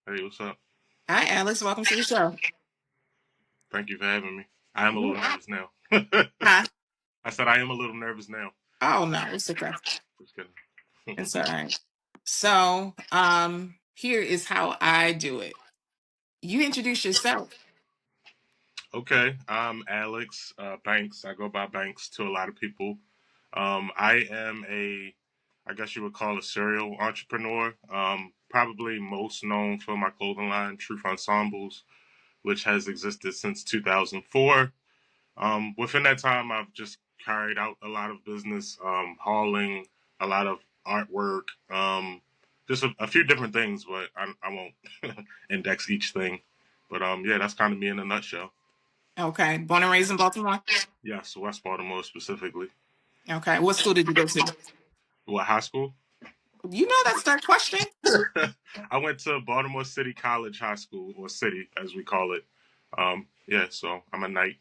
Hey, what's up? Hi, Alex. Welcome to the show. Thank you for having me. I am a little Mhm. nervous now. Hi. I said I am a little nervous now. Oh no, it's okay. Just kidding. It's all right. So, here is how I do it. You introduce yourself. Okay, I'm Alex Banks. I go by Banks to a lot of people. I am I guess you would call a serial entrepreneur. Probably most known for my clothing line, Truth Ensembles, which has existed since 2004. Within that time, I've just carried out a lot of business, hauling, a lot of artwork, just a few different things, but I won't index each thing. But yeah, that's kind of me in a nutshell. Okay. Born and raised in Baltimore. Yes, West Baltimore specifically. Okay. What school did you go to? What, high school? You know that's that question. I went to Baltimore City College High School, or City as we call it. Yeah, so I'm a knight.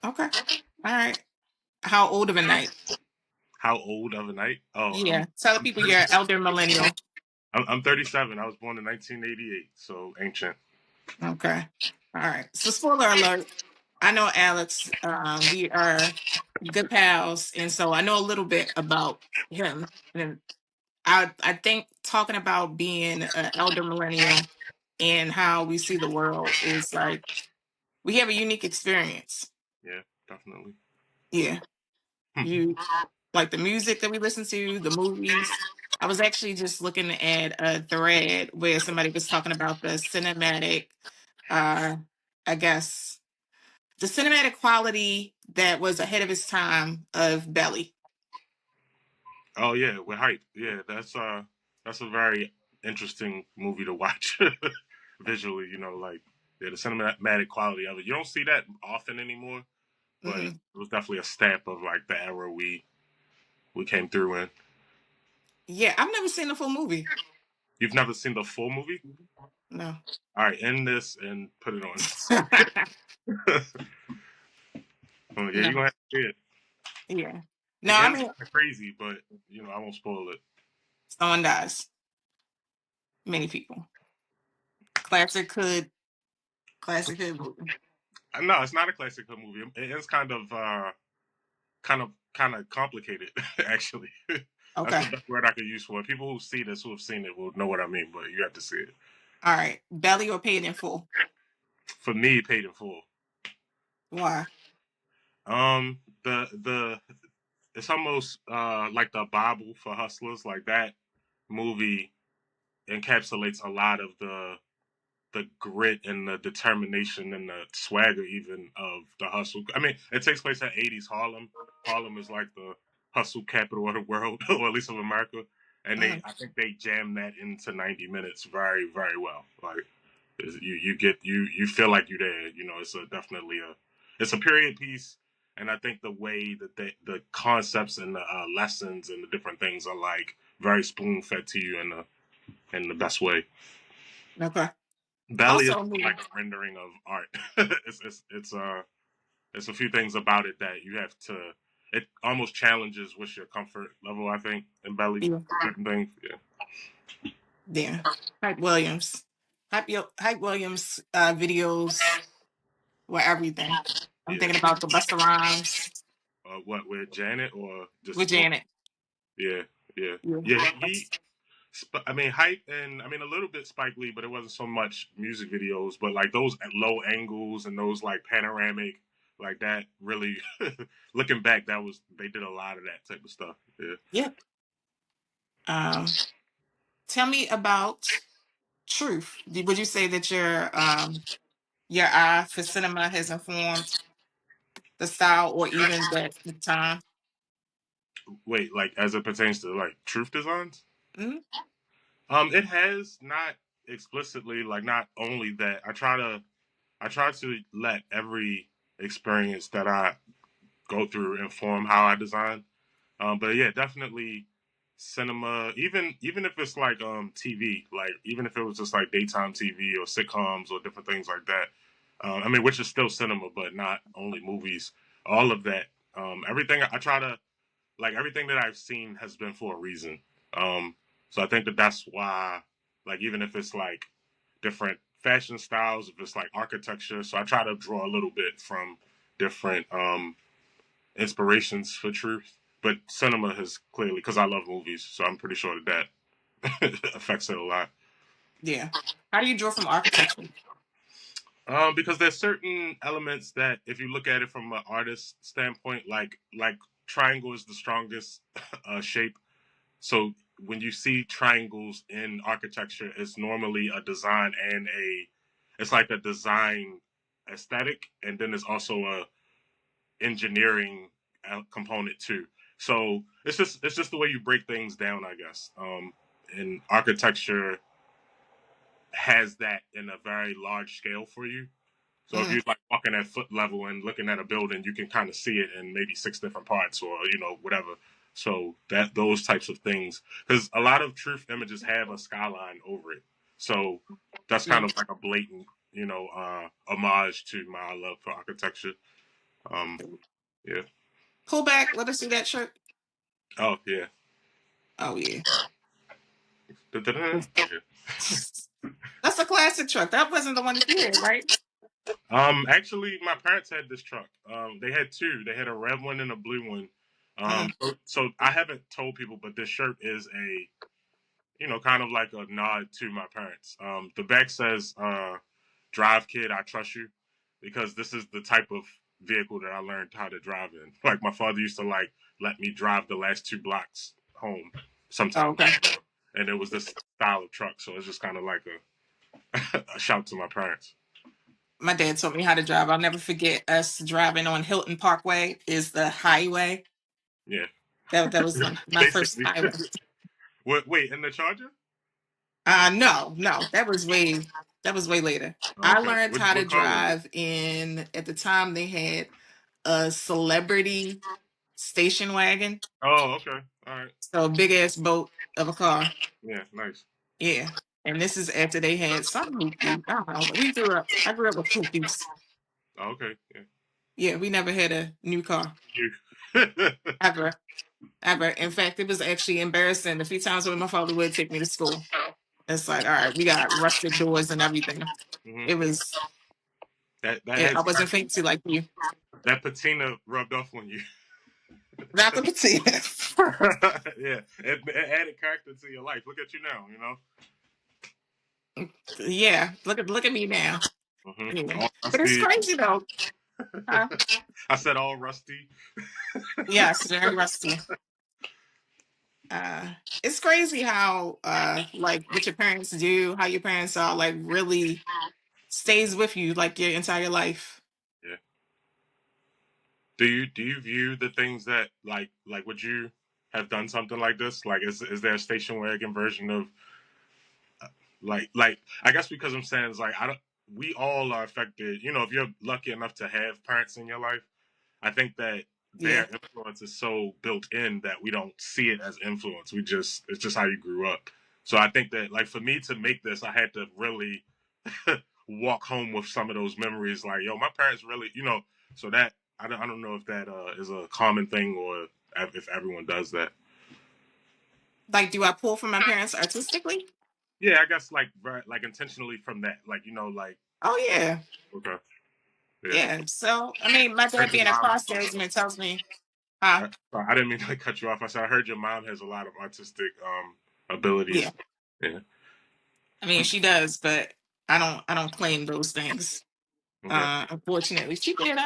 Okay. All right. How old of a night? How old of a knight? Oh, Yeah. Tell I'm people you're an elder millennial. I'm 37. I was born in 1988, so ancient. Okay. All right. So spoiler alert. I know Alex. We are good pals, and so I know a little bit about him. And I think talking about being an elder millennial and how we see the world is like we have a unique experience. Yeah, definitely. Yeah. You like the music that we listen to, the movies. I was actually just looking at a thread where somebody was talking about the cinematic uh I guess the cinematic quality that was ahead of its time of Belly. Oh yeah, with hype. Yeah, that's a very interesting movie to watch visually. Like yeah, the cinematic quality of it. You don't see that often anymore, but it Hmm. was definitely a stamp of like the era we came through in. Yeah, I've never seen the full movie. You've never seen the full movie? No. All right, end this and put it on. Oh, yeah, you're No. gonna have to see it. Yeah. No, It I ends mean kind of crazy, but I won't spoil it. someone dies. Many people. Classic hood. Classic hood movie. No, it's not a classic hood movie. It ends kind of complicated actually. That's Okay. the best word I could use for it. People who see this, who have seen it, will know what I mean, but you have to see it. All right. Belly or paid in full? For me, paid in full. Why? The it's almost like the Bible for hustlers. Like that movie encapsulates a lot of the grit and the determination and the swagger even of the hustle. I mean, it takes place in '80s Harlem. Harlem is like the hustle capital of the world, or at least of America. And Mhm. I think they jammed that into 90 minutes very, very well. Like you feel like you're there. It's definitely it's a period piece, and I think the way that the concepts and the lessons and the different things are like very spoon fed to you in the best way. Okay. Belly is Also, a movie. like a rendering of art. It's a few things about it that you have to. It almost challenges what's your comfort level. I think in Belly Yeah. certain things. Yeah, Yeah. Hype Williams. Hype Williams videos were everything. I'm yeah. thinking about the Busta Rhymes What with Janet or just with Janet. yeah, yeah, Yeah. yeah. I mean, hype and I mean a little bit Spike Lee, but it wasn't so much music videos. But like those at low angles and those like panoramic, like that really. Looking back, that was they did a lot of that type of stuff. Yeah. Yeah. Um, Tell me about Truth. Would you say that your eye for cinema has informed the style or even the time? Wait, like as it pertains to like truth designs? Mhm. It has not explicitly like not only that. I try to let every experience that I go through inform how I design. But yeah, definitely cinema. Even if it's like TV, like even if it was just like daytime TV or sitcoms or different things like that. I mean, which is still cinema, but not only movies. All of that. Everything I try to like everything that I've seen has been for a reason. So I think that that's why, like, even if it's like different fashion styles, if it's like architecture. So I try to draw a little bit from different inspirations for truth. But cinema has clearly, because I love movies, so I'm pretty sure that affects it a lot. Yeah. How do you draw from architecture? Because there's certain elements that, if you look at it from an artist standpoint, like triangle is the strongest shape. So when you see triangles in architecture, it's normally a design and it's like a design aesthetic, and then there's also a engineering component too. So it's just the way you break things down, I guess. And architecture has that in a very large scale for you. So if Mm, you're like walking at foot level and looking at a building, you can kind of see it in maybe six different parts, or whatever. So that those types of things, because a lot of truth images have a skyline over it. So that's yeah. kind of like a blatant, homage to my love for architecture. Um, yeah. Pull back. Let us see that shirt. Oh yeah. Oh yeah. Da-da-da. Yeah. That's a classic truck. That wasn't the one that you had, right? Actually, my parents had this truck. They had two. They had a red one and a blue one. Mm. So I haven't told people, but this shirt is a, kind of like a nod to my parents. The back says, "Drive, kid, I trust you," because this is the type of vehicle that I learned how to drive in. Like my father used to like let me drive the last 2 blocks home Oh, sometimes, okay. and it was this style of truck. So it's just kind of like a shout to my parents. My dad taught me how to drive. I'll never forget us driving on Hilton Parkway is the highway. Yeah, That was my first basically. highway. Wait, in the Charger? No, that was way later. Oh, I okay. learned What how to what car was it? drive in at the time they had a celebrity station wagon. Oh, okay. All right. So a big ass boat of a car. Yeah, nice. Yeah. And this is after they had some hoopty. I don't know. I grew up with hoopties. Oh, okay. Yeah. Yeah, we never had a new car. You. Ever. Ever. In fact, it was actually embarrassing. The few times when my father would take me to school. It's like, all right, we got rusted doors and everything. hmm It was That I has wasn't fancy like you. that patina rubbed off on you. Not the petite. Yeah, it added character to your life. Look at you now. Yeah. Look at me now. Yeah. All But it's rusty. crazy though. Huh? I said all rusty. Yes, very rusty. Uh it's crazy how like what your parents do, how your parents are like really stays with you like your entire life. Yeah. Do you view the things that would you have done something like this? Like, is there a station wagon version of like I guess because I'm saying is like I don't we all are affected. If you're lucky enough to have parents in your life, I think that their Yeah. influence is so built in that we don't see it as influence. It's just how you grew up. So I think that like for me to make this, I had to really walk home with some of those memories. Like, yo, my parents really, So that I don't know if that is a common thing or if everyone does that. Like do I pull from my parents artistically? Yeah, I guess like intentionally from that, like Oh yeah. okay, yeah. Yeah. So I mean my I dad heard your being a mom. car salesman tells me, huh? I didn't mean to cut you off. I said I heard your mom has a lot of artistic Yeah. abilities. Yeah. I mean she does, but I don't claim those things. Okay. Unfortunately. She did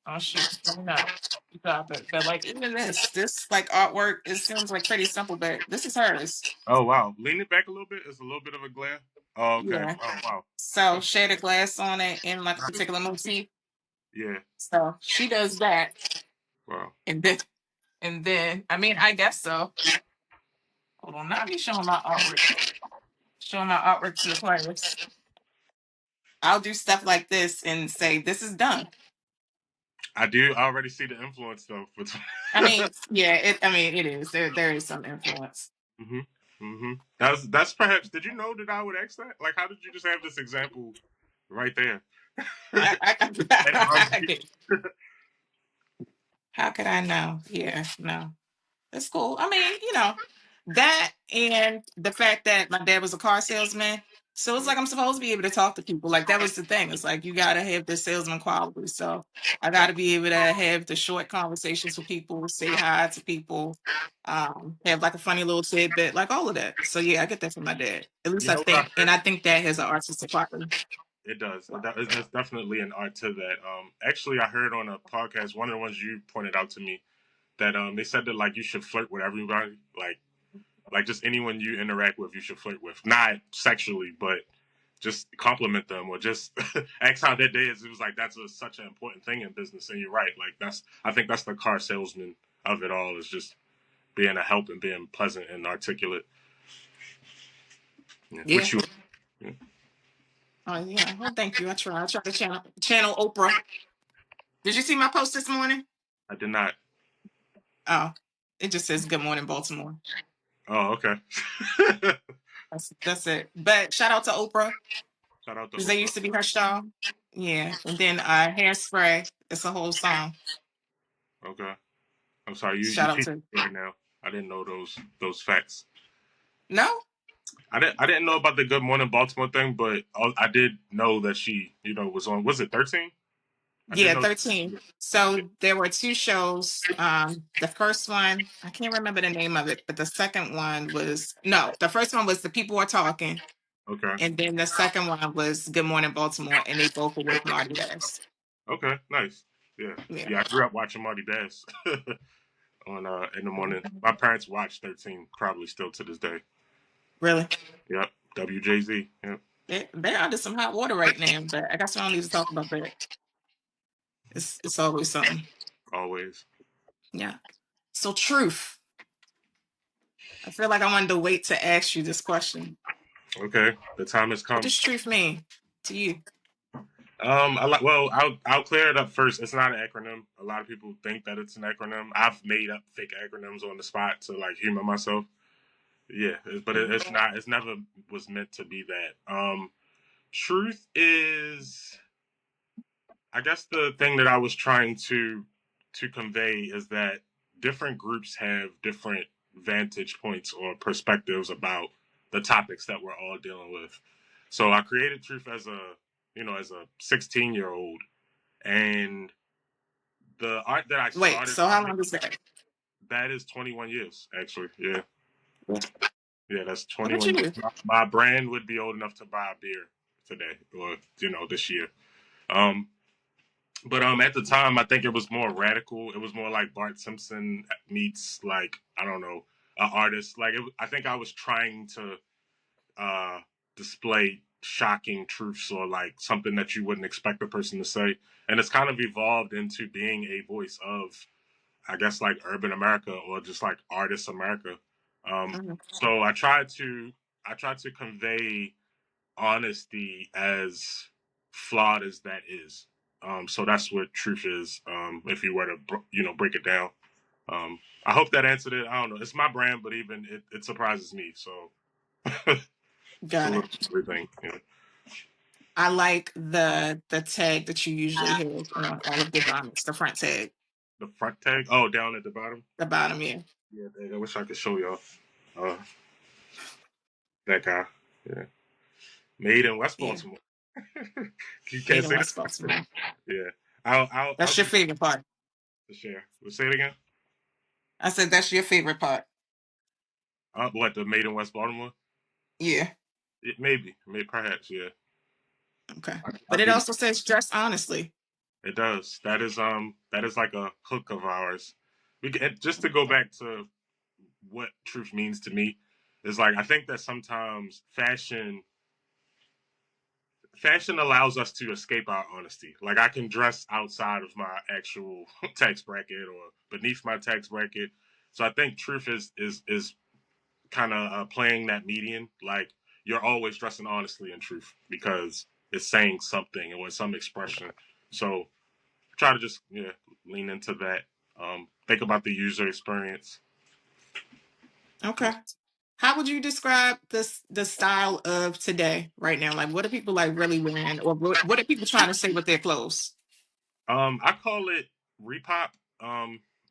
oh shoot, let me know. You got it. But like even this like artwork, it seems like pretty simple, but this is hers. Oh wow. Lean it back a little bit. It's a little bit of a glare. Oh okay. Yeah. Oh wow. So shaded glass on it in like a particular motif. Yeah. So she does that. Wow. And then I mean I guess so. Hold on, now me showing my artwork. Showing my artwork to the players. I'll do stuff like this and say this is done. I do already see the influence though. I mean, yeah, I mean it is. There is some influence. hmm That's perhaps. Did you know that I would ask that? Like, how did you just have this example right there? At arm's I reach. did. How could I know? Yeah, no. That's cool. I mean, That and the fact that my dad was a car salesman. So it's Yeah. like I'm supposed to be able to talk to people. Like that was the thing. It's like you gotta have the salesman quality. So I gotta be able to have the short conversations with people, say hi to people, have like a funny little tidbit, like all of that. So yeah, I get that from my dad. At least You I know what I think, and heard? I think that has an artistic quality. It does. There's definitely an art to that. Actually, I heard on a podcast, one of the ones you pointed out to me, that they said that like you should flirt with everybody, like just anyone you interact with, you should flirt with, not sexually, but just compliment them or just ask how their day is. It was like such an important thing in business, and you're right. Like I think that's the car salesman of it all, is just being a help and being pleasant and articulate. Yeah. Yeah. Which you, yeah, Oh yeah. Well, thank you. I try to channel Oprah. Did you see my post this morning? I did not. Oh, it just says "Good morning, Baltimore." Oh, okay. That's it. But shout out to Oprah Shout out to because they Oprah. used to be her star. Yeah, and then Hairspray. It's a whole song. Okay. I'm sorry, you Shout out teach to right now. I didn't know those facts. no, I didn't know about the Good Morning Baltimore thing, but I did know that she, was on. Was it 13? I did yeah, know. 13. Yeah. So there were two shows. The first one I can't remember the name of it, but the second one was no. The first one was The People Are Talking, Okay. and then the second one was Good Morning Baltimore, and they both were with Marty Bass. Okay. Nice. Yeah. Yeah, Yeah. I grew up watching Marty Bass on in the morning. My parents watched 13, probably still to this day. really. Yep. WJZ. Yep. They're under some hot water right now, but I guess we don't need to talk about that. It's always something. Always. Yeah. So truth. I feel like I wanted to wait to ask you this question. Okay. The time has What come. does truth mean to you? I like. Well, I'll clear it up first. It's not an acronym. A lot of people think that it's an acronym. I've made up fake acronyms on the spot to like humor myself. Yeah, but it's not. It's never was meant to be that. Truth is, I guess, the thing that I was trying to convey is that different groups have different vantage points or perspectives about the topics that we're all dealing with. So I created Truth as a 16-year-old, and the art that I Wait, started so off how with, long is that? that is 21 years actually. Yeah. Yeah. Yeah, that's Look at 21 years. you. My brand would be old enough to buy a beer today, or this year. Um, but at the time, I think it was more radical. It was more like Bart Simpson meets, like, I don't know, an artist. Like I think I was trying to uh, display shocking truths or like something that you wouldn't expect a person to say, and it's kind of evolved into being a voice of, I guess, like urban America or just like artist America. Mhm. So I tried to convey honesty as flawed as that is. So that's what truth is. If you were to break it down, I hope that answered it. I don't know. It's my brand, but even it surprises me. So it's a Got it. little everything. Yeah. I like the tag that you usually have on all of the garments, the front tag, The front tag. Oh, down at the bottom. the bottom, yeah. Yeah, dang, I wish I could show y'all. Uh, that guy. Yeah, made in West Yeah. Baltimore. You Made can't in say West that. Baltimore. Yeah, I'll That's your do favorite part. the share. Let's say it again. I said that's your favorite part. What, the made in West Baltimore? Yeah. Maybe perhaps. Yeah, Okay. I But it do. also says dress honestly. It does. That is like a hook of ours. Just to go back to what truth means to me is like I think that sometimes fashion allows us to escape our honesty. Like I can dress outside of my actual tax bracket or beneath my tax bracket. So I think truth is kind of playing that median. Like you're always dressing honestly in truth because it's saying something or some expression. So try to just lean into that. Think about the user experience. Okay. How would you describe the style of today right now? Like what are people like really wearing or what are people trying to say with their clothes? I call it repop.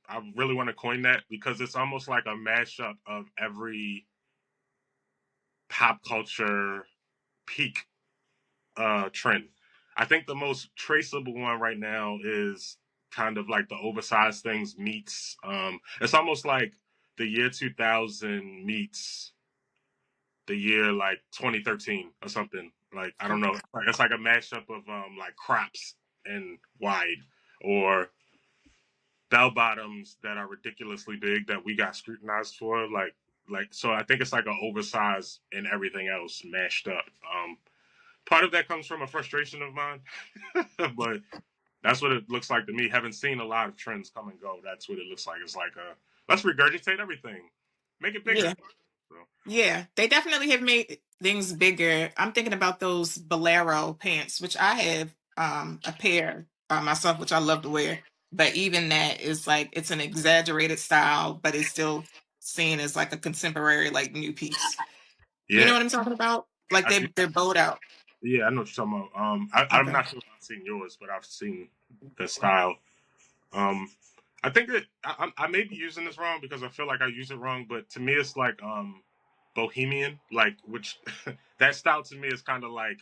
I really want to coin that because it's almost like a mashup of every pop culture peak trend. I think the most traceable one right now is kind of like the oversized things meets. It's almost like the year 2000 meets the year like 2013 or something. Like I don't know. It's like a mashup of like crops and wide, or bell bottoms that are ridiculously big that we got scrutinized for. Like so, I think it's like an oversized and everything else mashed up. Part of that comes from a frustration of mine, but that's what it looks like to me. Having seen a lot of trends come and go, that's what it looks like. It's like let's regurgitate everything, make it bigger. Yeah. So, Yeah, they definitely have made things bigger. I'm thinking about those bolero pants, which I have a pair myself, which I love to wear. But even that is like it's an exaggerated style, but it's still seen as like a contemporary, like new piece. You know yeah, what I'm talking about? Like I do. they're bowed out. Yeah, I know what you're talking about. I'm Okay. not sure if I've seen yours, but I've seen the style. Um, I think that I may be using this wrong because I feel like I use it wrong, but to me it's like bohemian, like which that style to me is kind of like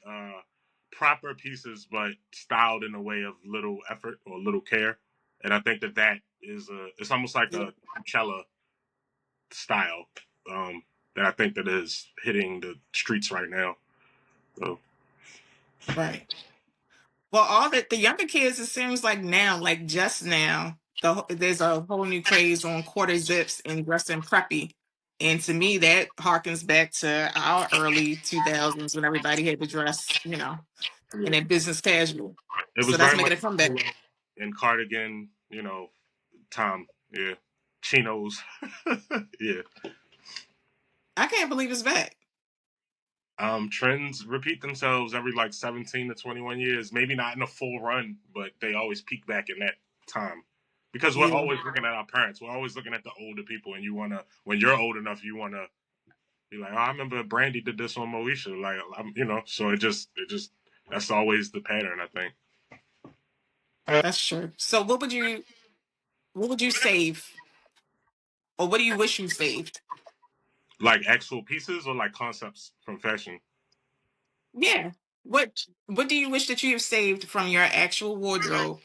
proper pieces, but styled in a way of little effort or little care, and I think that that is it's almost like Yeah. a Coachella style that I think that is hitting the streets right now. So Right. Well, all the younger kids, it seems like now, like just now, there's a whole new craze on quarter zips and dressing preppy. And to me, that harkens back to our early 2000s when everybody had to dress, in yeah, a business casual. it So was that's very making much a comeback. in cardigan, Tom, yeah, chinos, yeah. I can't believe it's back. Trends repeat themselves every like 17 to 21 years. Maybe not in a full run, but they always peak back in that time. Because we're Yeah, always looking at our parents. We're always looking at the older people, and when you're old enough, you wanna be like, oh, I remember Brandy did this on Moesha. Like, so that's always the pattern, I think. that's true. So what would you save? Or what do you wish you saved? Like actual pieces or like concepts from fashion. Yeah. What do you wish that you have saved from your actual wardrobe?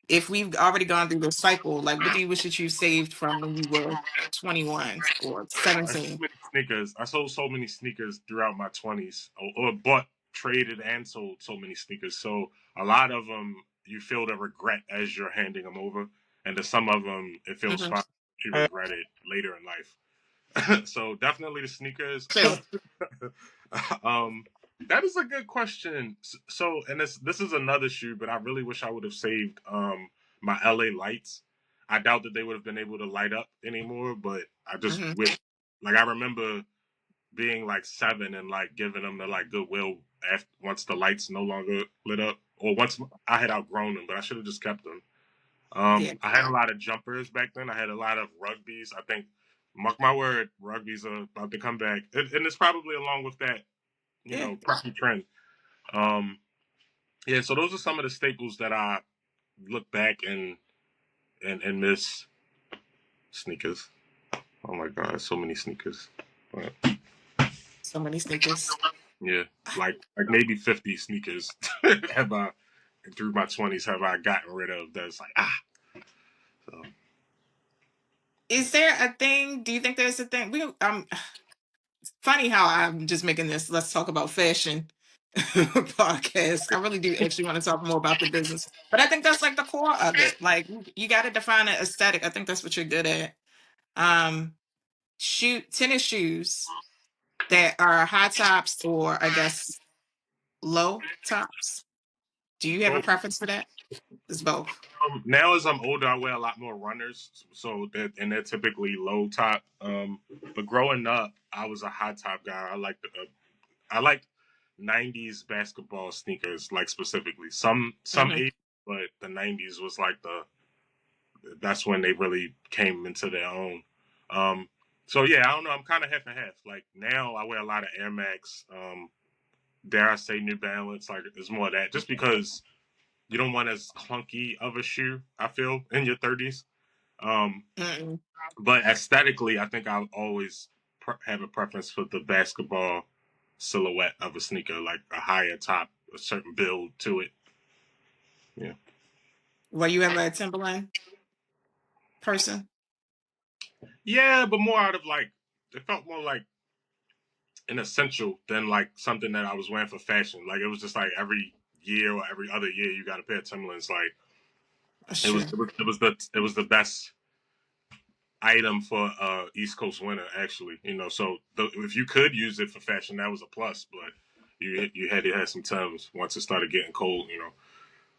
If we've already gone through the cycle, like what do you wish that you saved from when you were 21 or I sold 17? many sneakers. I sold so many sneakers throughout my 20s, or bought, traded, and sold so many sneakers. So a lot of them, you feel the regret as you're handing them over, and to some of them, it feels Hmm. fine. You regret it later in life. So definitely the sneakers. True. um, that is a good question. So, and this is another shoe, but I really wish I would have saved my LA lights. I doubt that they would have been able to light up anymore, but I just Hmm. wish. Like I remember being like 7 and like giving them the like goodwill after once the lights no longer lit up, or once I had outgrown them, but I should have just kept them. Yeah. I had a lot of jumpers back then. I had a lot of rugbies. I think, mark my word, rugbies are about to come back, and it's probably along with that, Yeah. preppy trend. Um, yeah, so those are some of the staples that I look back and miss. Sneakers. Oh my god, so many sneakers. But, So many sneakers. yeah, like maybe 50 sneakers have I through my 20s have I gotten rid of. That's like so. Is there a thing? Do you think there's a thing? Funny how I'm just making this let's talk about fashion podcast. I really do actually want to talk more about the business. But I think that's like the core of it. Like you got to define an aesthetic. I think that's what you're good at. Um tennis shoes that are high tops or I guess low tops. Do you have a Well, preference for that? It's both. now as I'm older, I wear a lot more runners, so they're typically low top. But growing up, I was a high top guy. I like '90s basketball sneakers, like specifically some Hmm. '80s, but the '90s was like that's when they really came into their own. Um, so yeah, I don't know. I'm kind of half and half. Like now, I wear a lot of Air Max. Dare I say New Balance? Like it's more of that, just because you don't want as clunky of a shoe. I feel in your 30s. Um, Mm-mm. but aesthetically, I think I'll always have a preference for the basketball silhouette of a sneaker, like a higher top, a certain build to it. Yeah. Were you ever a Timberland person? Yeah, but more out of like, it felt more like an essential than like something that I was wearing for fashion. Like it was just like every year or every other year you got a pair of Timberlands. Like That's it was true. the best item for East Coast winter actually. So if you could use it for fashion, that was a plus. But you had to have some Timbs once it started getting cold.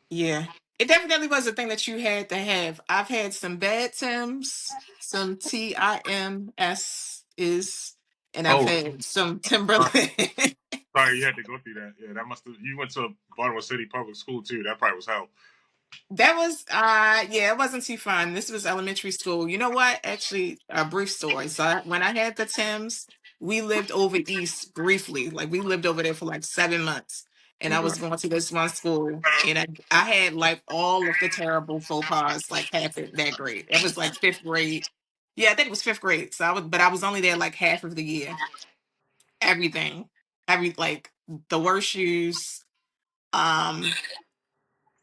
Yeah. It definitely was a thing that you had to have. I've had some bad Tims, some TIMS is, and I've Oh, had some sorry, Timberland. sorry, you had to go through that. Yeah, that must have. You went to Baltimore City public school too. That probably was hell. That was yeah, it wasn't too fun. This was elementary school. You know what? Actually, a brief story. So when I had the Tims, we lived over east briefly. Like we lived over there for like 7 months. And I was Okay. going to this one school and I had like all of the terrible faux pas like half of that grade. It was like fifth grade. Yeah, I think it was fifth grade. But I was only there like half of the year. Everything. Like the worst shoes. Um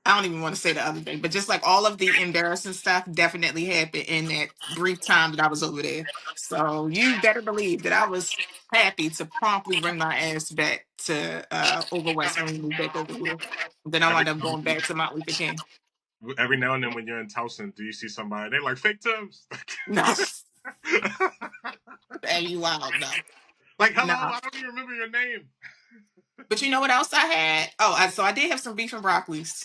I don't even want to say the other thing, but just like all of the embarrassing stuff definitely happened in that brief time that I was over there. So you better believe that I was happy to promptly bring my ass back to over west when we moved back over here. Then I Every wound up going back to Mount Luther King. every now and then when you're in Towson, do you see somebody? They like fake Timbs. No, and you wild, no, Like, hello, no. I don't even remember your name. But you know what else I had? Oh, so I did have some beef and broccolis.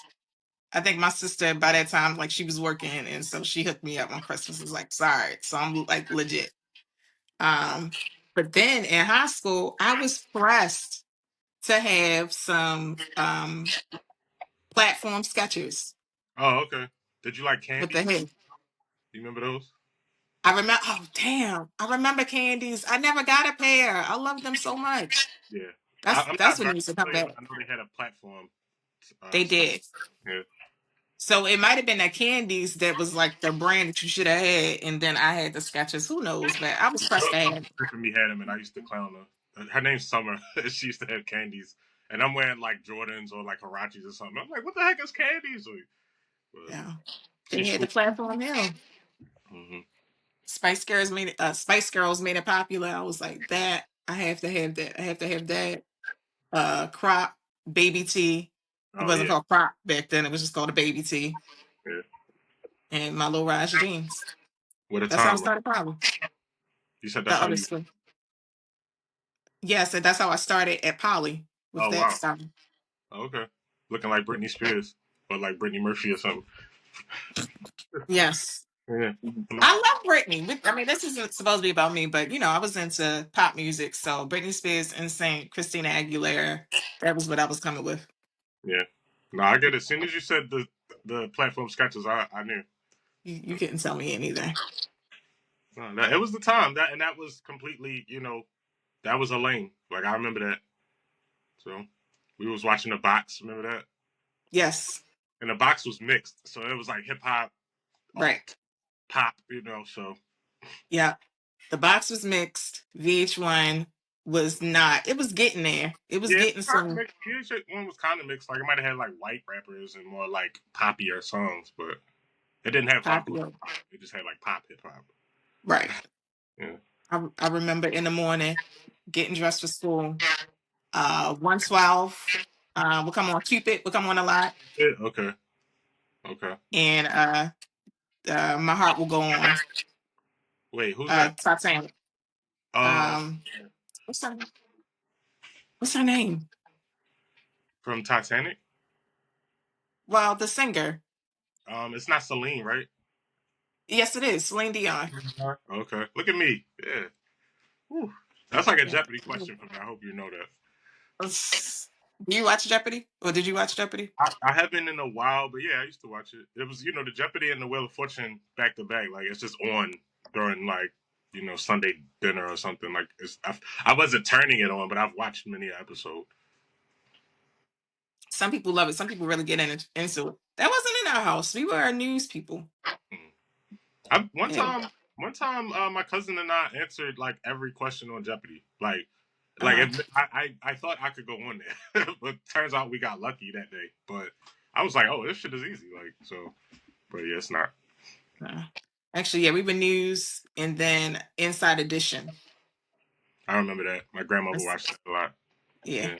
I think my sister by that time, like she was working, and so she hooked me up on Christmas. Was like, sorry, so I'm like legit. Um, but then in high school, I was pressed to have some platform sketches Oh, okay. Did you like with the candies? head. You remember those? I remember, oh damn, I remember candies. I never got a pair. I love them so much. Yeah. That's I'm that's not what very needs to come familiar, but back. I know they had a platform They stuff. did. Yeah. So it might have been the candies that was like the brand that you should have had, and then I had the sketches. Who knows? But I was pressed to have. Griffin me had them, and I used to clown her. Her name's Summer. She used to have candies, and I'm wearing like Jordans or like Harachis or something. I'm like, what the heck is candies? Like, but Yeah, they she's had the sweet. platform hill. Hmm. Spice Girls made it popular. I was like, that I have to have that. I have to have that. Crop baby tee. It Oh wasn't yeah, called crop back then. It was just called a baby tee yeah. and my low rise jeans. What a That's how I time! started probably You said the that's how other you. school. Yes, and that's how I started at Poly with Oh that wow. stuff. Oh, okay. Looking like Britney Spears or like Brittany Murphy or something. Yes. Yeah. I love Britney. I mean, this isn't supposed to be about me, but I was into pop music. So Britney Spears, Insane, Christina Aguilera. That was what I was coming with. Yeah. No, I get it. As soon as you said the platform sketches, I knew. You couldn't tell me anything. No, it was the time that was completely, that was a lane. Like I remember that. So we was watching the box. Remember that? Yes. And the box was mixed, so it was like hip hop, Right. alt, pop. So Yeah. The box was mixed. VH1 was not. It was getting there. It was yeah, getting kind of some mixed. One was kind of mixed. Like it might have had like white rappers and more like poppier songs, but it didn't have hardcore popular. hip hop. It just had like pop hip hop. Right. Yeah. I remember in the morning getting dressed for school. 112 will come on. Cupid will come on a lot. Yeah. Okay. Okay. And my heart will go on. Wait, who's that? Titanic. Uh, Um, what's her what's her name? from Titanic. Well, the singer. It's not Celine, right? Yes, it is. Celine Dion. Okay. Look at me. Yeah. Whew. That's like a Yeah. Jeopardy question for me. I hope you know that. Do you watch Jeopardy? Or did you watch Jeopardy? I haven't in a while, but yeah, I used to watch it. It was, the Jeopardy and the Wheel of Fortune back to back. Like it's just on during like, Sunday dinner or something. Like I wasn't turning it on, but I've watched many episodes. Some people love it. Some people really get into it. That wasn't in our house. We were news people. I One Yeah. time, my cousin and I answered like every question on Jeopardy. Like Uh, I thought I could go on there, but turns out we got lucky that day. But I was like, oh, this shit is easy. Like so, but yeah, it's not. uh, actually, yeah, we were news and then Inside Edition. I remember that. My grandmother That's- watched it a lot. Yeah,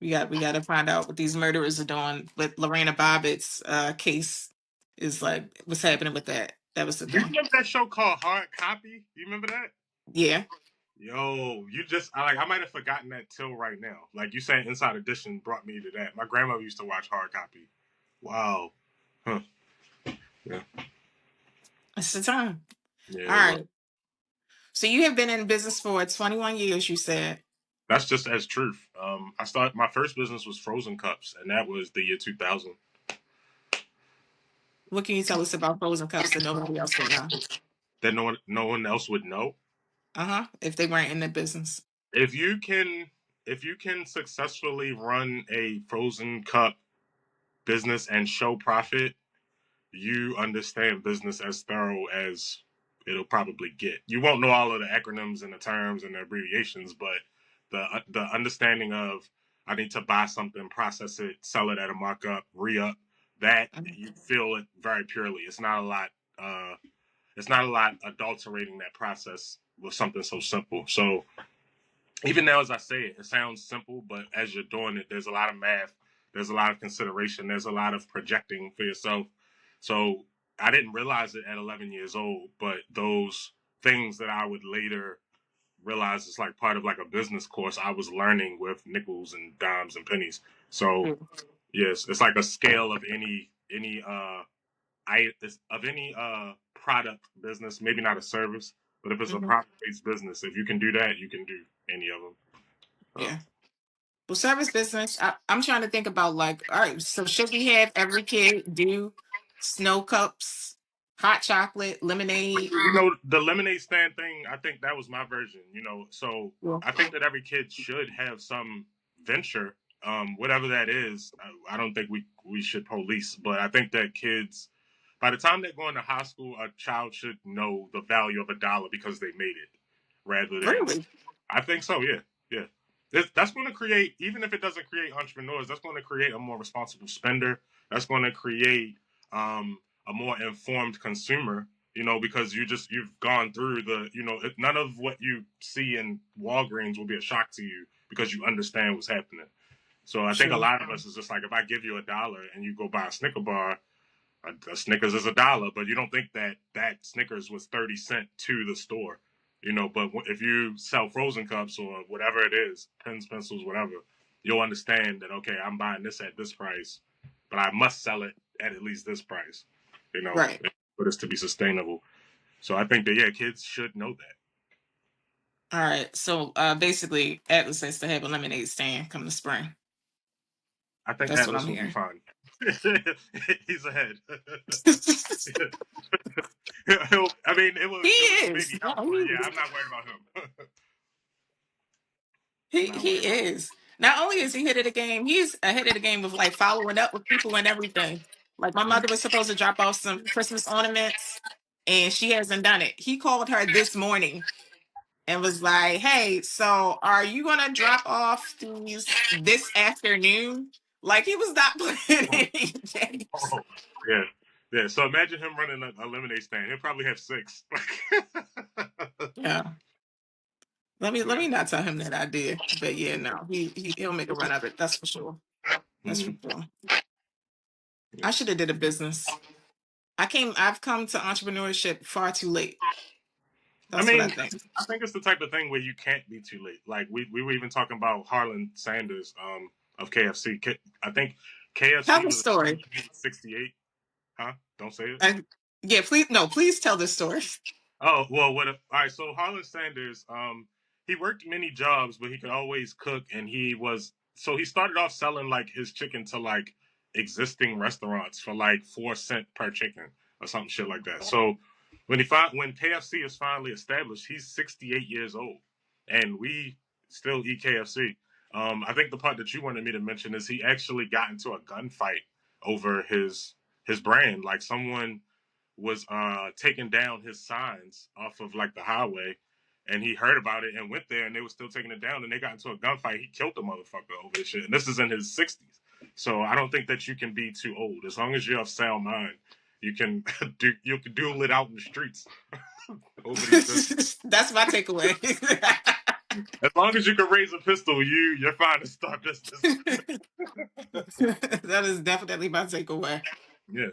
Yeah. we got to find out what these murderers are doing. With Lorena Bobbitt's case is like, what's happening with that? That was the You thing. remember that show called Hard Copy? You remember that? Yeah. Yo, you just I might have forgotten that till right now. Like you saying Inside Edition brought me to that. My grandmother used to watch Hard Copy. Wow. Huh. Yeah. It's the time. Yeah, All it was. right. So you have been in business for 21 years, you said. That's just as truth. I started my first business was frozen cups, and that was the year 2000. What can you tell us about frozen cups that nobody else would know? That no one else would know. Uh-huh. If they weren't in the business. If you can, if you can successfully run a frozen cup business and show profit, you understand business as thorough as it'll probably get. You won't know all of the acronyms and the terms and the abbreviations, but the understanding of I need to buy something, process it, sell it at a markup, re-up, that Mhm. you feel it very purely. It's not a lot. It's not a lot adulterating that process with something so simple. So even now, as I say it, it sounds simple, but as you're doing it, there's a lot of math, there's a lot of consideration, there's a lot of projecting for yourself. So I didn't realize it at 11 years old, but those things that I would later realize is like part of like a business course I was learning with nickels and dimes and pennies. So True. yes, it's like a scale of any of any product business, maybe not a service, but if it's a Hmm. product based business, if you can do that, you can do any of them. Yeah. Well, service business, I'm trying to think about like, all right, so should we have every kid do snow cups, hot chocolate, lemonade? You know, the lemonade stand thing, I think that was my version, So Yeah. I think that every kid should have some venture, whatever that is. I don't think we should police, but I think that kids, by the time they're going to high school, a child should know the value of a dollar because they made it rather than, Really? I think so, yeah. Yeah. That's going to create, even if it doesn't create entrepreneurs, that's going to create a more responsible spender. That's going to create a more informed consumer, because you've gone through none of what you see in Walgreens will be a shock to you because you understand what's happening. So I think a True. lot of us is just like if I give you a dollar and you go buy a Snicker bar, a Snickers is a dollar, but you don't think that Snickers was 30 cents to the store, But if you sell frozen cups or whatever it is, pens, pencils, whatever, you'll understand that okay, I'm buying this at this price, but I must sell it at least this price, Right. for this to be sustainable. So I think that yeah, kids should know that. All right. So basically, Atlas has to have a lemonade stand come the spring. I think That's what Atlas I'm will be hearing. fine. He's ahead. I mean, He it was is. baby help, No, but he yeah, is. I'm not worried about him. I'm He not he worried about him. is. Not only is he ahead of the game, he's ahead of the game with like following up with people and everything. Like my Mm. mother was supposed to drop off some Christmas ornaments and she hasn't done it. He called her this morning and was like, "Hey, so are you gonna drop off these this afternoon?" Like he was not playing any games. Oh, yeah, yeah. So imagine him running a lemonade stand. He'll probably have six. Yeah. Let me Yeah. not tell him that I did. But yeah, no, he'll make a run of it. That's for sure. That's for Mhm. sure. I Yeah. should have did a business. I've come to entrepreneurship far too late. I That's what I mean, think. I think it's the type of thing where you can't be too late. Like we were even talking about Harlan Sanders of KFC. I think Tell KFC the was story. 68. Huh? Don't say it. I, yeah, please no, please tell the story. Oh well, all right. So Harlan Sanders, he worked many jobs, but he could always cook, and he started off selling like his chicken to like existing restaurants for like 4 cents per chicken or something shit like that. So when KFC is finally established, he's 68 years old, and we still eat KFC. I think the part that you wanted me to mention is he actually got into a gunfight over his brand. Like someone was taking down his signs off of like the highway, and he heard about it and went there, and they were still taking it down, and they got into a gunfight. He killed the motherfucker over this shit, and this is in his 60s. So I don't think that you can be too old as long as you have sound mind. You can you can duel it out in the streets over these guns. That's my takeaway. As long as you can raise a pistol, you're fine to start business. That is definitely my takeaway. Yeah,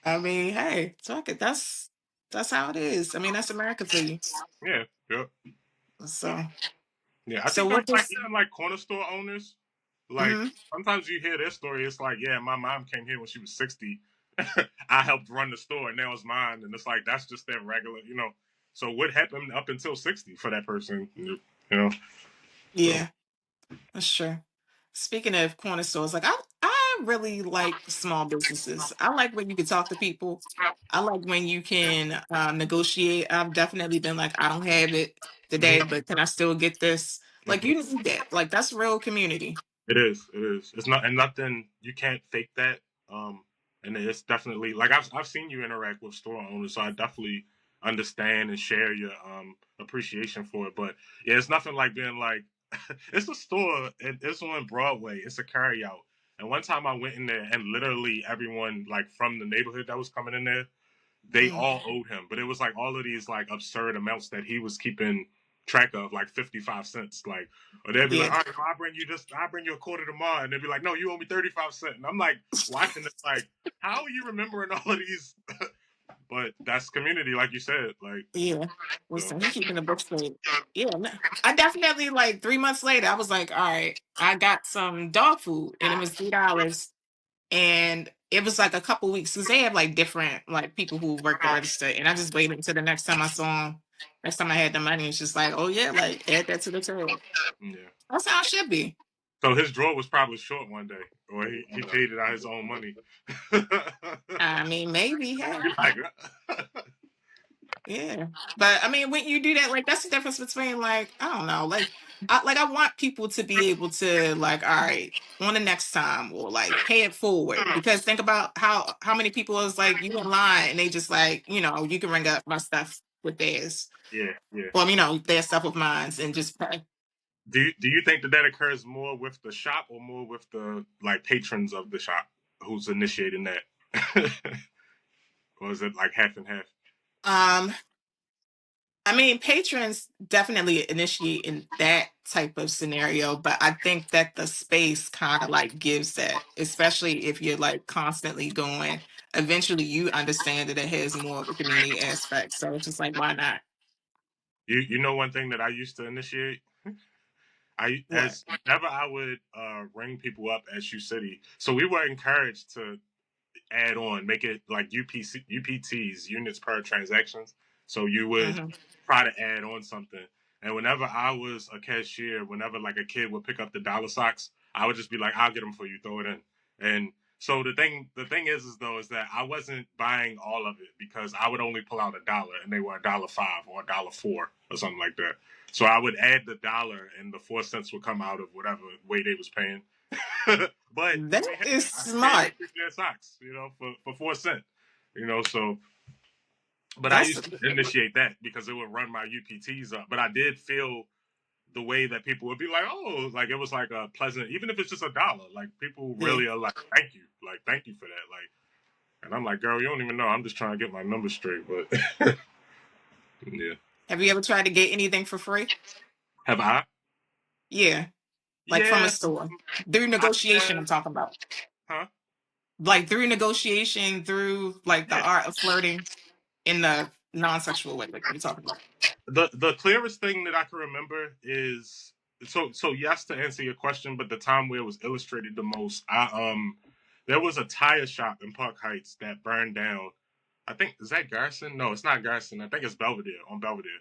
I mean, hey, talk it. That's how it is. I mean, that's America for you. yeah, yeah, So, yeah. I so think that's what like does? even like corner store owners. Like Mhm. sometimes you hear their story. It's like, yeah, my mom came here when she was 60. I helped run the store, and now it's mine. And it's like that's just their regular, you know. So what happened up until 60 for that person? You know. So Yeah, that's true. Speaking of corner stores, like I really like small businesses. I like when you can talk to people. I like when you can negotiate. I've definitely been like, I don't have it today, mhm. but can I still get this? Like Mhm. you need that. Like that's real community. It is. It is. It's not, and nothing. You can't fake that. And it's definitely like I've seen you interact with store owners, so I definitely understand and share your appreciation for it. But yeah, it's nothing like being like it's a store. It's on Broadway. It's a carryout. And one time I went in there, and literally everyone like from the neighborhood that was coming in there, they Mm, all owed him. But it was like all of these like absurd amounts that he was keeping track of, like 55 cents. Like, or they'd be like, yeah, all right, well, I'll bring you a quarter tomorrow. And they'd be like, no, you owe me 35 cents. And I'm like watching this, like, how are you remembering all of these? But that's community, like you said. Like, yeah. so, Listen, he keeping the book straight. Yeah, no, I definitely like 3 months later. I was like, all right, I got some dog food, and it was $3. And it was like a couple weeks because they have like different like people who work the register. And I just waited until the next time I saw him. Next time I had the money, it's just like, oh yeah, like add that to the table. yeah. That's how it should be. So his drawer was probably short one day, or he paid it out his own money. I mean, maybe, hey, Be like, yeah. But I mean, when you do that, like that's the difference between like, I don't know, like I want people to be able to like, all right, on the next time or like pay it forward. Because think about how many people is like you in line and they just like, you can ring up my stuff with theirs. yeah, yeah. Well, their stuff with mine and just pay. Do you think that that occurs more with the shop or more with the like patrons of the shop who's initiating that, or is it like half and half? Um, I mean, patrons definitely initiate in that type of scenario, but I think that the space kind of like gives that, especially if you're like constantly going. Eventually, you understand that it has more of a community aspect. So it's just like, why not? You know one thing that I used to initiate. I What? as whenever I would ring people up at Shoe City, so we were encouraged to add on, make it like UPTs, units per transactions. So you would Hmm. try to add on something. And whenever I was a cashier, whenever like a kid would pick up the dollar socks, I would just be like, "I'll get them for you, throw it in." And so the thing is though, is that I wasn't buying all of it because I would only pull out $1, and they were $1.05 or $1.04 or something like that. So I would add the dollar, and the 4 cents would come out of whatever way they was paying. But That hey, is I gave them smart. 3 pair of socks, for 4 cents, So, but I That's used to initiate that because it would run my UPTs up. But I did feel the way that people would be like, oh, like it was like a pleasant, even if it's just $1, like people yeah. really are like, thank you for that, like. And I'm like, girl, you don't even know. I'm just trying to get my numbers straight, but yeah. Have you ever tried to get anything for free? Have I? Yeah, like from a Yeah, store through I negotiation. I'm have. talking about Huh? like through negotiation, through like the Yeah. art of flirting in the non-sexual way, like you're talking about. The clearest thing that I can remember is so yes, to answer your question, but the time where it was illustrated the most, there was a tire shop in Park Heights that burned down. I think, is that Garrison? No, it's not Garrison. I think it's Belvedere, on Belvedere.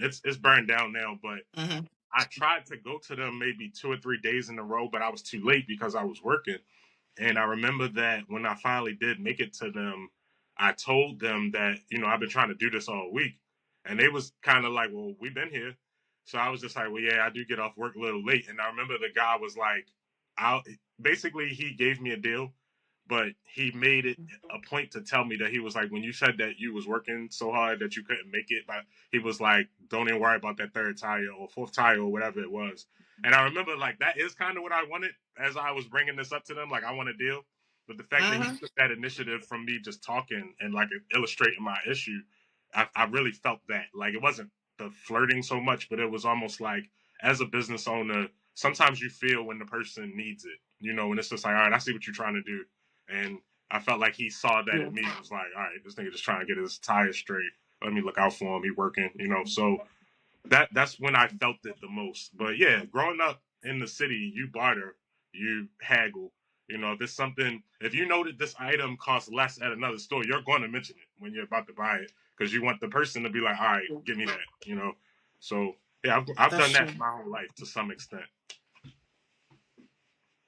It's burned down now, but Hmm. I tried to go to them maybe 2 or 3 days in a row, but I was too late because I was working. And I remember that when I finally did make it to them, I told them that, I've been trying to do this all week. And they was kind of like, well, we've been here. So I was just like, well, yeah, I do get off work a little late. And I remember the guy was like, I'll basically, he gave me a deal, but he made it a point to tell me that he was like, when you said that you was working so hard that you couldn't make it, but he was like, don't even worry about that third tire or fourth tire or whatever it was. And I remember like that is kind of what I wanted as I was bringing this up to them. Like I want to deal, but the fact that he Mm-hmm. took that initiative from me just talking and like illustrating my issue, I really felt that. Like it wasn't the flirting so much, but it was almost like as a business owner, sometimes you feel when the person needs it. You know, when it's just like, all right, I see what you're trying to do, and I felt like he saw that Yeah. in me. It was like, all right, this nigga just trying to get his tires straight. Let me look out for him. He working, you know. So that's when I felt it the most. But yeah, growing up in the city, you barter, you haggle. You know, if it's something, if you know that this item costs less at another store, you're going to mention it when you're about to buy it because you want the person to be like, all right, give me that. You know, so yeah, I've That's done that true. my whole life to some extent.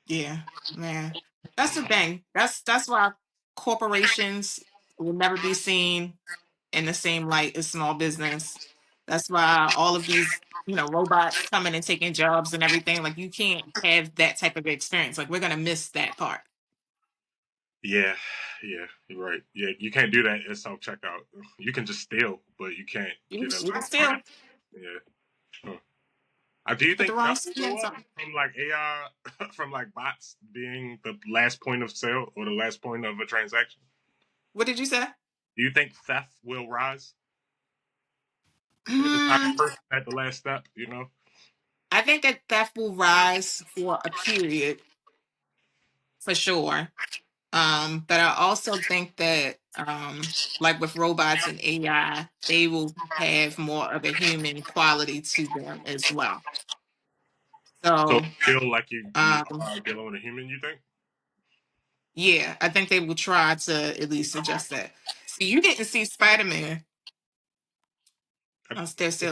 Yeah, man. That's the thing. That's why corporations will never be seen in the same light as small business. That's why all of these, robots coming and taking jobs and everything, like you can't have that type of experience. Like we're gonna miss that part. Yeah, yeah, you're right. Yeah, you can't do that at self checkout. You can just steal, but you can't get a You can loan. still Yeah. Huh. Do you put the think wrong theft will go skins up on. from like AI, from like bots being the last point of sale or the last point of a transaction? What did you say? Do you think theft will rise if it's not the Mm, person at the last step? You know. I think that theft will rise for a period for sure. But I also think that, like with robots and AI, they will have more of a human quality to them as well. So So, feel like you um, are dealing with a human. You think? yeah, I think they will try to at least adjust that. See, you didn't see Spider Man.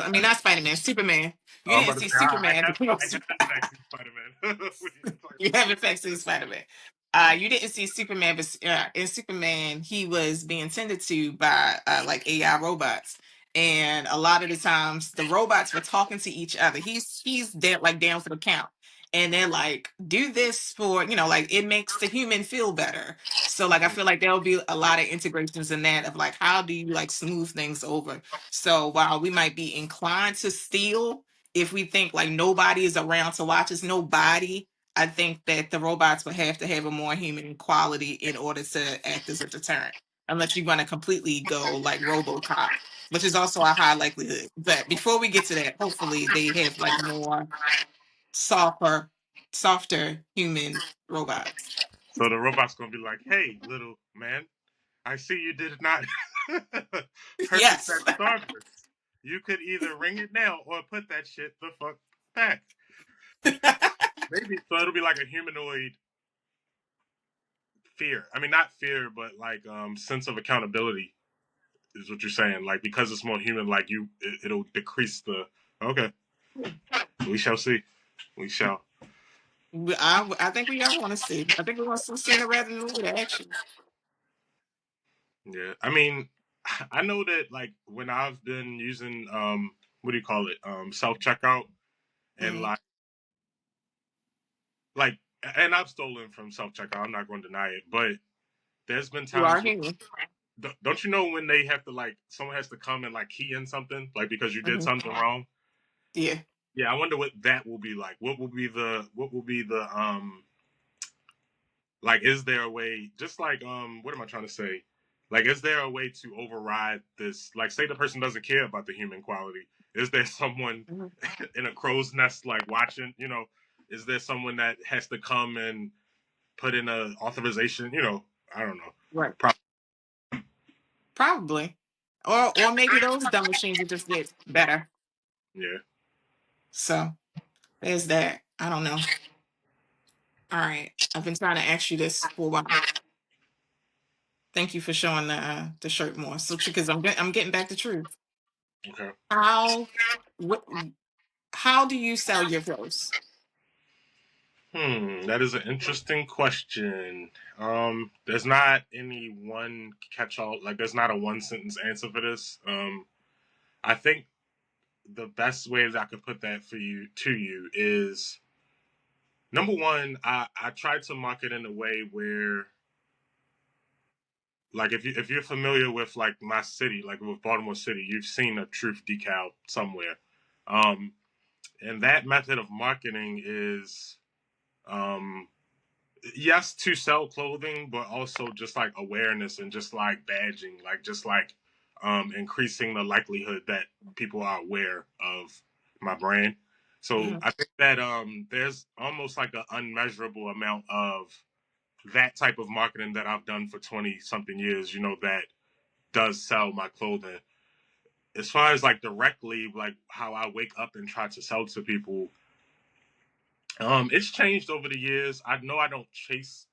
I mean, not Spider Man, Superman. You I'm didn't about to see say I Superman. have I have in fact seen Spider Man. What are you talking You about? haven't seen Spider Man. You didn't see Superman, but in Superman, he was being tended to by like AI robots, and a lot of the times the robots were talking to each other. He's down for the count, and they're like, "Do this for like it makes the human feel better." So like I feel like there'll be a lot of integrations in that of like how do you like smooth things over. So while we might be inclined to steal if we think like nobody is around to watch us, nobody. I think that the robots would have to have a more human quality in order to act as a deterrent, unless you're going to completely go like RoboCop, which is also a high likelihood. But before we get to that, hopefully they have like more softer, softer human robots. So the robot's gonna be like, "Hey, little man, I see you did not purchase Yes. that Starburst. You could either ring it now or put that shit the fuck back." Maybe so. It'll be like a humanoid fear. I mean, not fear, but like sense of accountability is what you're saying. Like because it's more human, like it'll decrease the. Okay, we shall see. We shall. I think we all want to see. I think we want to sooner rather than later, actually. Yeah, I mean, I know that like when I've been using what do you call it self checkout and Mhm. like and I've stolen from self checkout. I'm not going to deny it, but there's been You are times where human. don't you know when they have to like someone has to come and like key in something like because you did Mhm. something wrong. Yeah. Yeah, I wonder what that will be like. What will be the like is there a way just like what am I trying to say? Like is there a way to override this like say the person doesn't care about the human quality? Is there someone Mhm. in a crow's nest like watching, you know, is there someone that has to come and put in a authorization, you know, I don't know. Right. Pro- Probably. Or maybe those dumb machines will just get better. yeah. So there's that. I don't know. All right. I've been trying to ask you this for a while. Thank you for showing the shirt more. So because I'm getting back to truth. Okay. How what how do you sell your clothes? That is an interesting question. There's not any one catch all like there's not a one sentence answer for this. I think the best way that I could put that for you to you is number one, I try to market in a way where like if you're familiar with like my city, like with Baltimore City, you've seen a truth decal somewhere. Um, and that method of marketing is um, yes to sell clothing, but also just like awareness and just like badging, like just like increasing the likelihood that people are aware of my brand. So Mhm. I think that there's almost like an unmeasurable amount of that type of marketing that I've done for 20 something years, you know, that does sell my clothing. As far as like directly, like how I wake up and try to sell to people, it's changed over the years. I know I don't chase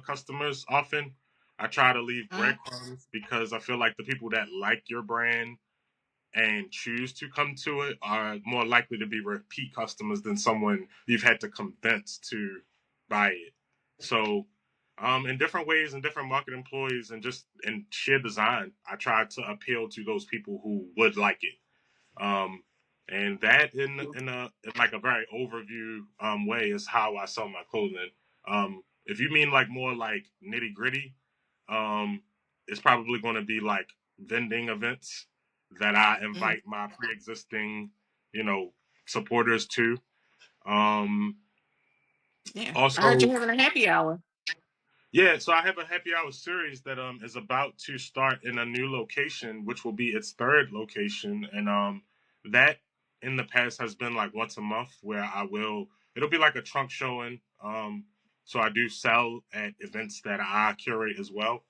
customers often. I try to leave Mhm. breadcrumbs because I feel like the people that like your brand and choose to come to it are more likely to be repeat customers than someone you've had to convince to buy it. So, in different ways and different market employees and just in sheer design, I try to appeal to those people who would like it. Um, and that in like a very overview way is how I sell my clothing. If you mean like more like nitty gritty, um, it's probably going to be like vending events that I Mhm. invite my pre-existing, you know, supporters to. Um, Yeah, I heard also, you're having a happy hour. yeah, so I have a happy hour series that is about to start in a new location, which will be its third location, and that in the past has been like once a month where it'll be like a trunk showing. So I do sell at events that I curate as well.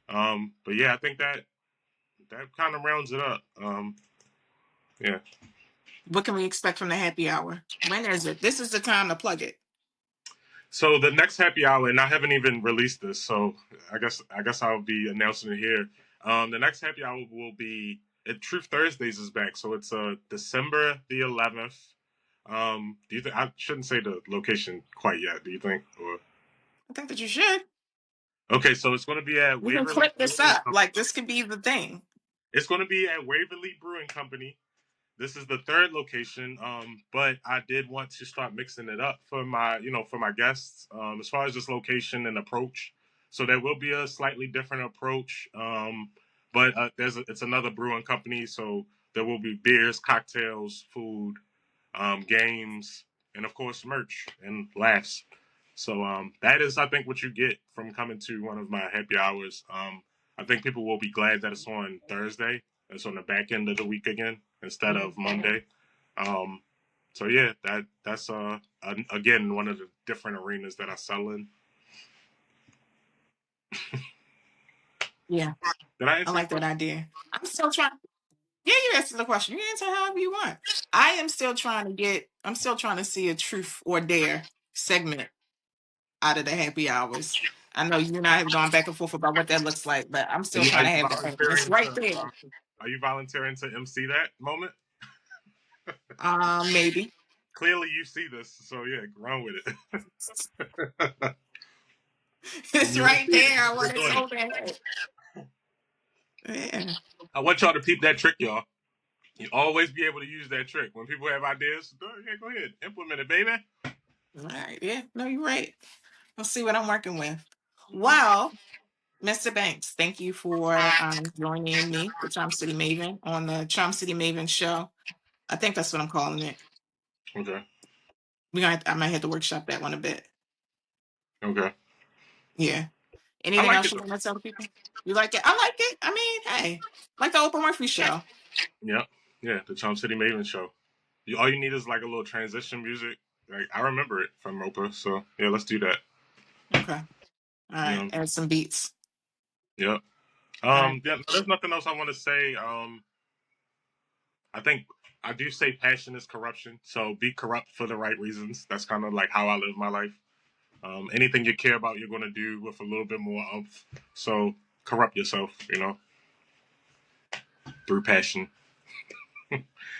But yeah, I think that kind of rounds it up. Yeah. What can we expect from the happy hour? When is it? This is the time to plug it. So the next happy hour, and I haven't even released this, so I guess I'll be announcing it here. The next happy hour will be Truth Thursdays is back, so it's December the 11th. Do you think I shouldn't say the location quite yet? Do you think? Or I think that you should. okay, so it's going to be at You can Waverly clip this Brewing up. Company. Like this could be the thing. It's going to be at Waverly Brewing Company. This is the third location, but I did want to start mixing it up for my guests, as far as this location and approach. So there will be a slightly different approach, but it's another brewing company, so there will be beers, cocktails, food, games, and of course merch and laughs. So that is, I think, what you get from coming to one of my happy hours. I think people will be glad that it's on Thursday. It's on the back end of the week again instead Mhm. of Monday. Um, so yeah, that's again one of the different arenas that I sell in. Yeah, Did I I answer your like that question? idea. I'm still trying. Yeah, you answer the question. You answer however you want. I am still trying to get. I'm still trying to see a truth or dare segment out of the happy hours. I know you and I have gone back and forth about what that looks like, but I'm still Are trying you to have that. And it's volunteering right to there. MC that moment? Maybe. Clearly, you see this, so yeah, run with it. It's You will right see it. there. I You're want it doing it. so bad. Yeah. I want y'all to peep that trick, y'all. You always be able to use that trick when people have ideas. Yeah, go ahead, implement it, baby. All right. Yeah. No, you're right. Let's see what I'm working with. Hmm. Well, Mr. Banks, thank you for joining me, the Charm City Maven, on the Charm City Maven show. I think that's what I'm calling it. Okay. I might have to workshop that one a bit. Okay. Yeah. I Anything like else it you though. want to tell people? You like it? I like it. I mean, hey, like the Oprah Winfrey show. Yeah. Yeah. The Charm City Maven show. All you need is like a little transition music. Like I remember it from Oprah. So yeah, let's do that. Okay. All You right. know. Add some beats. Yeah. All right. Yeah. There's nothing else I want to say. I think I do say passion is corruption. So be corrupt for the right reasons. That's kind of like how I live my life. Anything you care about, you're going to do with a little bit more oomph. So corrupt yourself, through passion.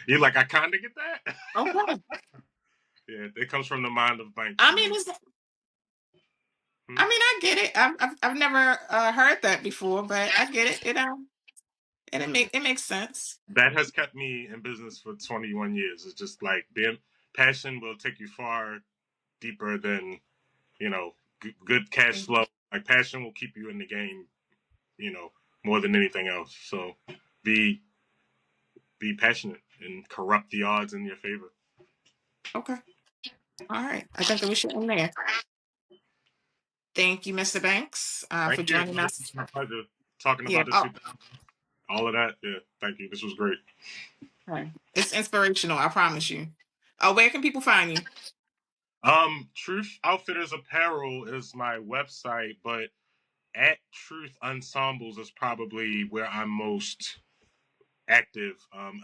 You're like, I kind of get that. Okay. Yeah, it comes from the mind of Banks, I mean, Hmm? I mean, I get it. I've never heard that before, but I get it. And it makes sense. That has kept me in business for 21 years. It's just like being passion will take you far deeper than good cash flow. Like passion will keep you in the game more than anything else. So be be passionate and corrupt the odds in your favor. Okay. All right. I think that we should end there. Thank you, Mr. Banks, for Thank you. joining This has us. been a pleasure talking Yeah. about the Oh, 2000s, all of that. Yeah, thank you. This was great. okay. It's inspirational. I promise you. Oh, where can people find you? Truth Outfitters Apparel is my website, but at Truth Ensembles is probably where I'm most active,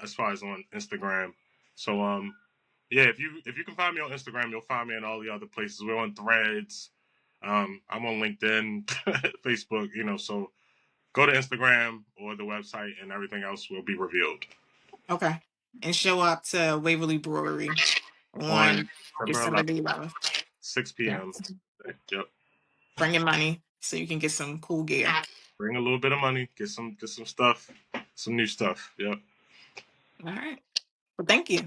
as far as on Instagram. So yeah, if you can find me on Instagram, you'll find me in all the other places. We're on Threads. I'm on LinkedIn, Facebook. So go to Instagram or the website, and everything else will be revealed Okay. And show up to Waverly Brewery on on December December 11th, the 11th. 6 Yeah. p.m. Yep. Bring your money so you can get some cool gear. Bring a little bit of money, get some stuff, some new stuff. Yep. All right. Well, thank you.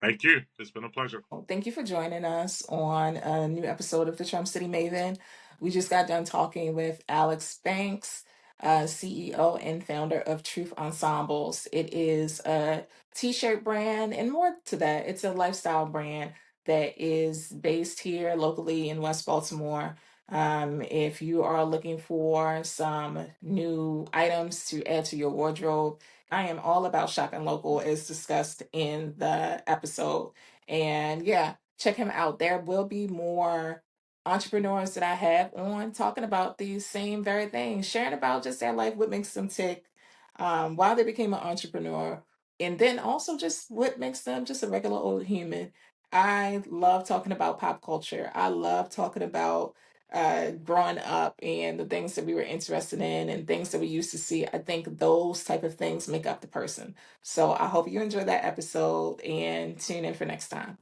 Thank you. It's been a pleasure. Well, thank you for joining us on a new episode of the Trump City Maven. We just got done talking with Alex Banks, CEO and founder of Truth Ensembles. It is a t-shirt brand and more to that. It's a lifestyle brand that is based here locally in West Baltimore. If you are looking for some new items to add to your wardrobe, I am all about shopping local, as discussed in the episode. And yeah, check him out. There will be more entrepreneurs that I have on talking about these same very things, sharing about just their life, what makes them tick, why they became an entrepreneur, and then also just what makes them just a regular old human. I love talking about pop culture. I love talking about growing up and the things that we were interested in and things that we used to see. I think those type of things make up the person. So I hope you enjoy that episode and tune in for next time.